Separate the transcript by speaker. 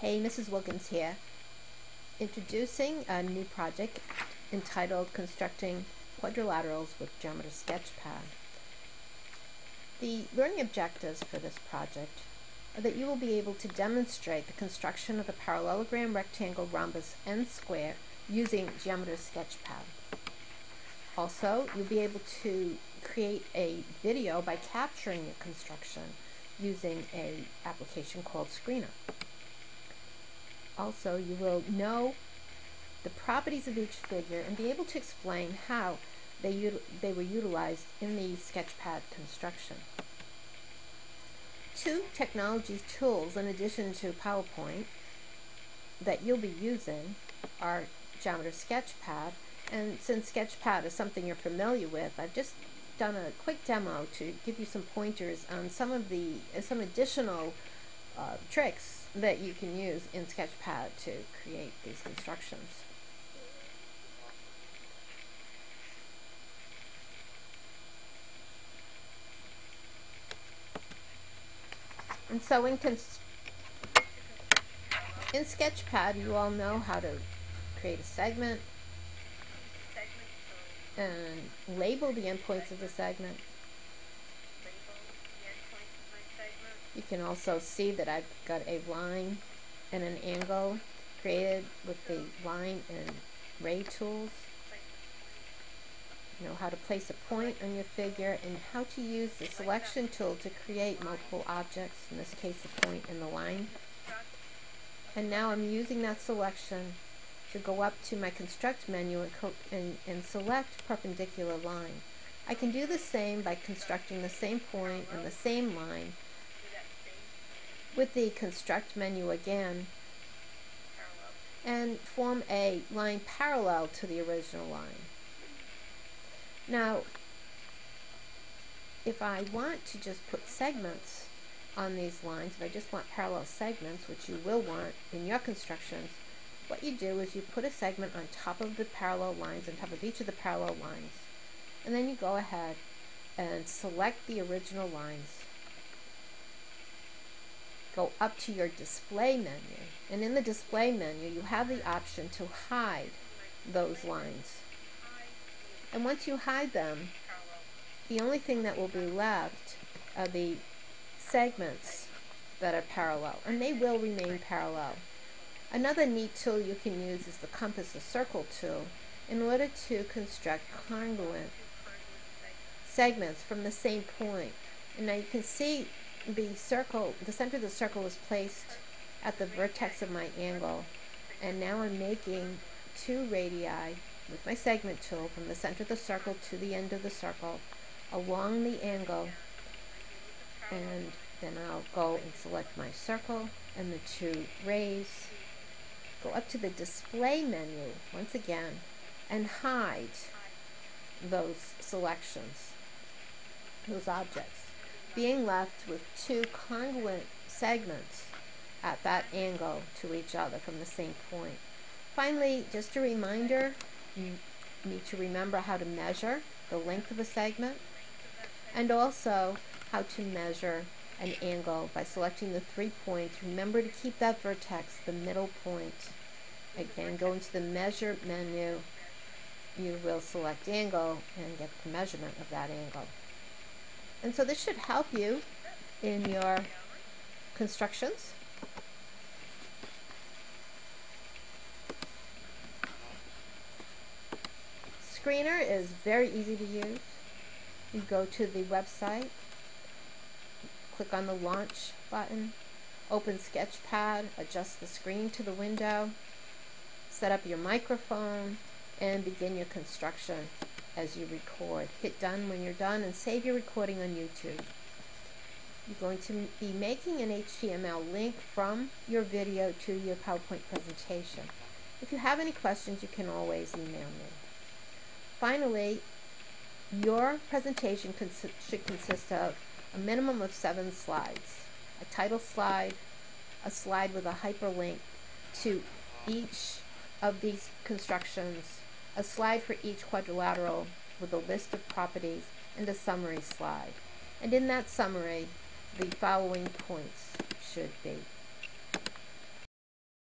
Speaker 1: Hey, Mrs. Wilkins here, introducing a new project entitled Constructing Quadrilaterals with Geometry Sketchpad. The learning objectives for this project are that you will be able to demonstrate the construction of the parallelogram, rectangle, rhombus, and square using Geometry Sketchpad. Also, you'll be able to create a video by capturing the construction using an application called Screencast. Also, you will know the properties of each figure and be able to explain how they were utilized in the Sketchpad construction. Two technology tools in addition to PowerPoint that you'll be using are Geometry Sketchpad, and since Sketchpad is something you're familiar with, I've just done a quick demo to give you some pointers on some additional tricks that you can use in Sketchpad to create these constructions. And so in Sketchpad, you all know how to create a segment and label the endpoints of the segment. You can also see that I've got a line and an angle created with the line and ray tools. You know how to place a point on your figure and how to use the selection tool to create multiple objects, in this case a point and the line. And now I'm using that selection to go up to my construct menu and select perpendicular line. I can do the same by constructing the same point and the same line with the construct menu again and form a line parallel to the original line. Now, if I want to just put segments on these lines, if I just want parallel segments, which you will want in your constructions, what you do is you put a segment on top of the parallel lines, on top of each of the parallel lines, and then you go ahead and select the original lines. Go up to your display menu, and in the display menu you have the option to hide those lines. And once you hide them, the only thing that will be left are the segments that are parallel, and they will remain parallel. Another neat tool you can use is the compass or circle tool in order to construct congruent segments from the same point. And now you can see the center of the circle is placed at the vertex of my angle, and now I'm making two radii with my segment tool from the center of the circle to the end of the circle along the angle, and then I'll go and select my circle and the two rays, go up to the display menu once again and hide those selections, those objects, being left with two congruent segments at that angle to each other from the same point. Finally, just a reminder, you need to remember how to measure the length of a segment and also how to measure an angle by selecting the 3 points. Remember to keep that vertex the middle point. Again, go into the measure menu, you will select angle and get the measurement of that angle. And so this should help you in your constructions. Screener is very easy to use. You go to the website, click on the launch button, open Sketchpad, adjust the screen to the window, set up your microphone, and begin your construction as you record. Hit done when you're done and save your recording on YouTube. You're going to be making an HTML link from your video to your PowerPoint presentation. If you have any questions, you can always email me. Finally, your presentation should consist of a minimum of 7 slides. A title slide, a slide with a hyperlink to each of these constructions, a slide for each quadrilateral with a list of properties, and a summary slide. And in that summary, the following points should be